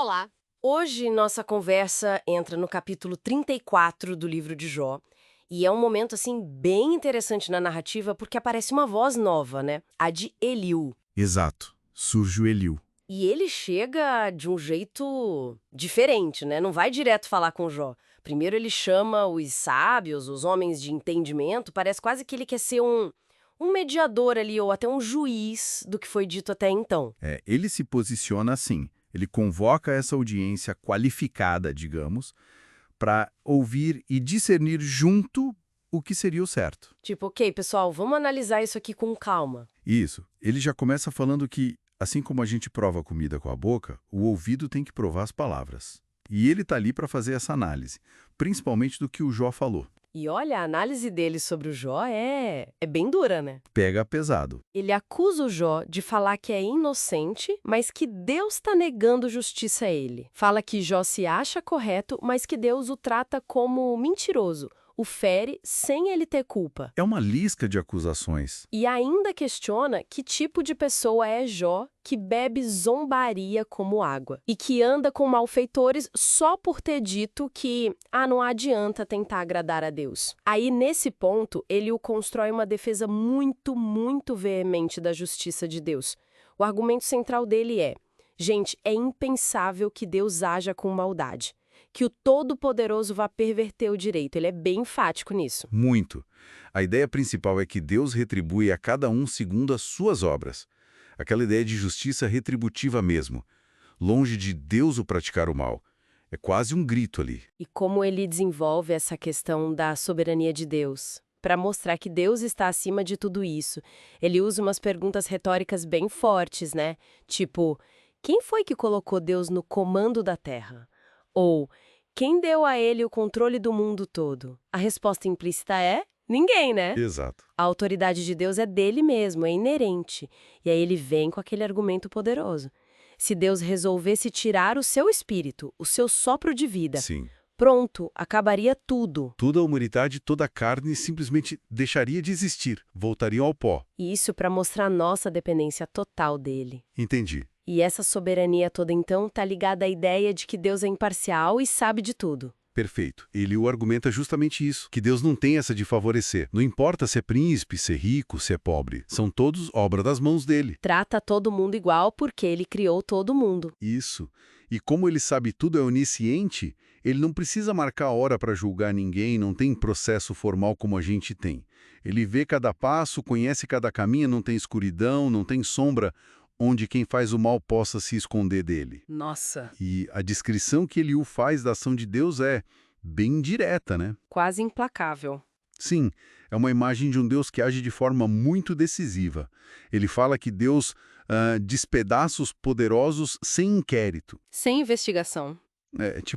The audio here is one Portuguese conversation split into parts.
Olá! Hoje nossa conversa entra no capítulo 34 do livro de Jó, e é um momento assim bem interessante na narrativa porque aparece uma voz nova, né? A de Eliú. Exato. Surge o Eliú. E ele chega de um jeito diferente, né? Não vai direto falar com Jó. Primeiro ele chama os sábios, os homens de entendimento, parece quase que ele quer ser um mediador ali, ou até um juiz do que foi dito até então. Ele se posiciona assim. Ele convoca essa audiência qualificada, digamos, para ouvir e discernir junto o que seria o certo. Tipo, ok, pessoal, vamos analisar isso aqui com calma. Isso. Ele já começa falando que, assim como a gente prova a comida com a boca, o ouvido tem que provar as palavras. E ele está ali para fazer essa análise, principalmente do que o Jó falou. E olha, a análise dele sobre o Jó é bem dura, né? Pega pesado. Ele acusa o Jó de falar que é inocente, mas que Deus está negando justiça a ele. Fala que Jó se acha correto, mas que Deus o trata como mentiroso, o fere sem ele ter culpa. É uma lista de acusações. E ainda questiona que tipo de pessoa é Jó que bebe zombaria como água e que anda com malfeitores só por ter dito que não adianta tentar agradar a Deus. Aí, nesse ponto, ele o constrói uma defesa muito, muito veemente da justiça de Deus. O argumento central dele é: gente, é impensável que Deus haja com maldade, que o Todo-Poderoso vá perverter o direito. Ele é bem enfático nisso. Muito. A ideia principal é que Deus retribui a cada um segundo as suas obras. Aquela ideia de justiça retributiva mesmo. Longe de Deus o praticar o mal. É quase um grito ali. E como ele desenvolve essa questão da soberania de Deus? Para mostrar que Deus está acima de tudo isso, ele usa umas perguntas retóricas bem fortes, né? Tipo, quem foi que colocou Deus no comando da terra? Ou, quem deu a ele o controle do mundo todo? A resposta implícita é: ninguém, né? Exato. A autoridade de Deus é dele mesmo, é inerente. E aí ele vem com aquele argumento poderoso. Se Deus resolvesse tirar o seu espírito, o seu sopro de vida, Sim. pronto, acabaria tudo. Toda a humanidade, toda a carne simplesmente deixaria de existir, voltariam ao pó. E isso para mostrar nossa dependência total dele. Entendi. E essa soberania toda, então, está ligada à ideia de que Deus é imparcial e sabe de tudo. Perfeito. Ele o argumenta justamente isso, que Deus não tem essa de favorecer. Não importa se é príncipe, se é rico, se é pobre. São todos obra das mãos dele. Trata todo mundo igual porque ele criou todo mundo. Isso. E como ele sabe tudo, é onisciente, ele não precisa marcar a hora para julgar ninguém, não tem processo formal como a gente tem. Ele vê cada passo, conhece cada caminho, não tem escuridão, não tem sombra onde quem faz o mal possa se esconder dele. Nossa! E a descrição que Eliú faz da ação de Deus é bem direta, né? Quase implacável. Sim, é uma imagem de um Deus que age de forma muito decisiva. Ele fala que Deus despedaça os poderosos sem inquérito. Sem investigação.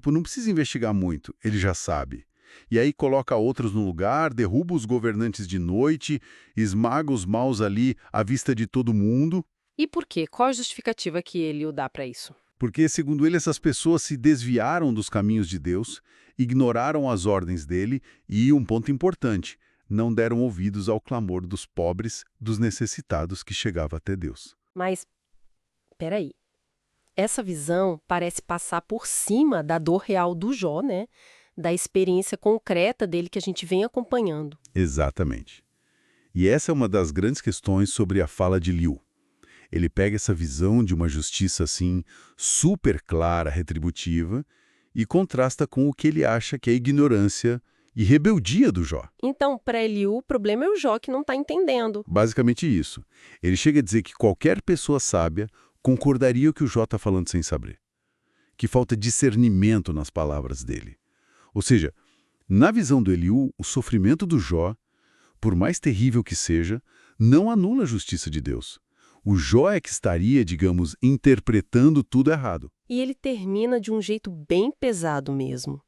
Não precisa investigar muito, ele já sabe. E aí coloca outros no lugar, derruba os governantes de noite, esmaga os maus ali à vista de todo mundo. E por quê? Qual a justificativa que ele o dá para isso? Porque, segundo ele, essas pessoas se desviaram dos caminhos de Deus, ignoraram as ordens dele e, um ponto importante, não deram ouvidos ao clamor dos pobres, dos necessitados que chegava até Deus. Mas, peraí, essa visão parece passar por cima da dor real do Jó, né? Da experiência concreta dele que a gente vem acompanhando. Exatamente. E essa é uma das grandes questões sobre a fala de Eliú. Ele pega essa visão de uma justiça assim, super clara, retributiva, e contrasta com o que ele acha que é ignorância e rebeldia do Jó. Então, para Eliú, o problema é o Jó que não está entendendo. Basicamente isso. Ele chega a dizer que qualquer pessoa sábia concordaria o que o Jó está falando sem saber. Que falta discernimento nas palavras dele. Ou seja, na visão do Eliú, o sofrimento do Jó, por mais terrível que seja, não anula a justiça de Deus. O Jó é que estaria, digamos, interpretando tudo errado. E ele termina de um jeito bem pesado mesmo.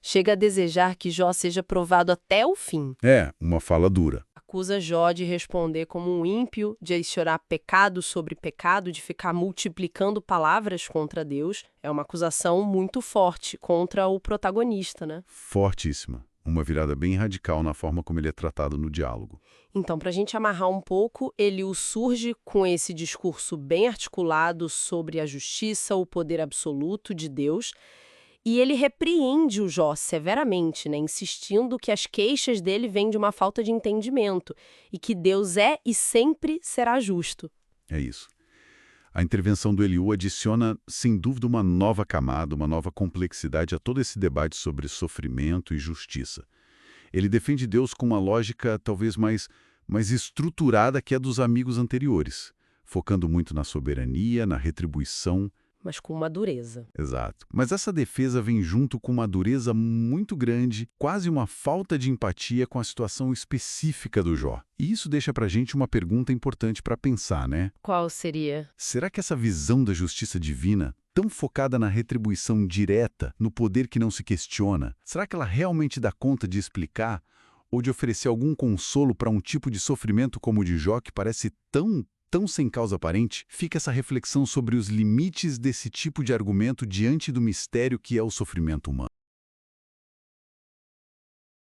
Chega a desejar que Jó seja provado até o fim. Uma fala dura. Acusa Jó de responder como um ímpio, de chorar pecado sobre pecado, de ficar multiplicando palavras contra Deus. É uma acusação muito forte contra o protagonista, né? Fortíssima. Uma virada bem radical na forma como ele é tratado no diálogo. Então, para a gente amarrar um pouco, Eliú surge com esse discurso bem articulado sobre a justiça, o poder absoluto de Deus, e ele repreende o Jó severamente, né, insistindo que as queixas dele vêm de uma falta de entendimento e que Deus é e sempre será justo. É isso. A intervenção do Eliú adiciona, sem dúvida, uma nova camada, uma nova complexidade a todo esse debate sobre sofrimento e justiça. Ele defende Deus com uma lógica talvez mais estruturada que a dos amigos anteriores, focando muito na soberania, na retribuição. Mas com uma dureza. Exato. Mas essa defesa vem junto com uma dureza muito grande, quase uma falta de empatia com a situação específica do Jó. E isso deixa pra gente uma pergunta importante para pensar, né? Qual seria? Será que essa visão da justiça divina, tão focada na retribuição direta, no poder que não se questiona, será que ela realmente dá conta de explicar ou de oferecer algum consolo para um tipo de sofrimento como o de Jó que parece tão sem causa aparente? Fica essa reflexão sobre os limites desse tipo de argumento diante do mistério que é o sofrimento humano.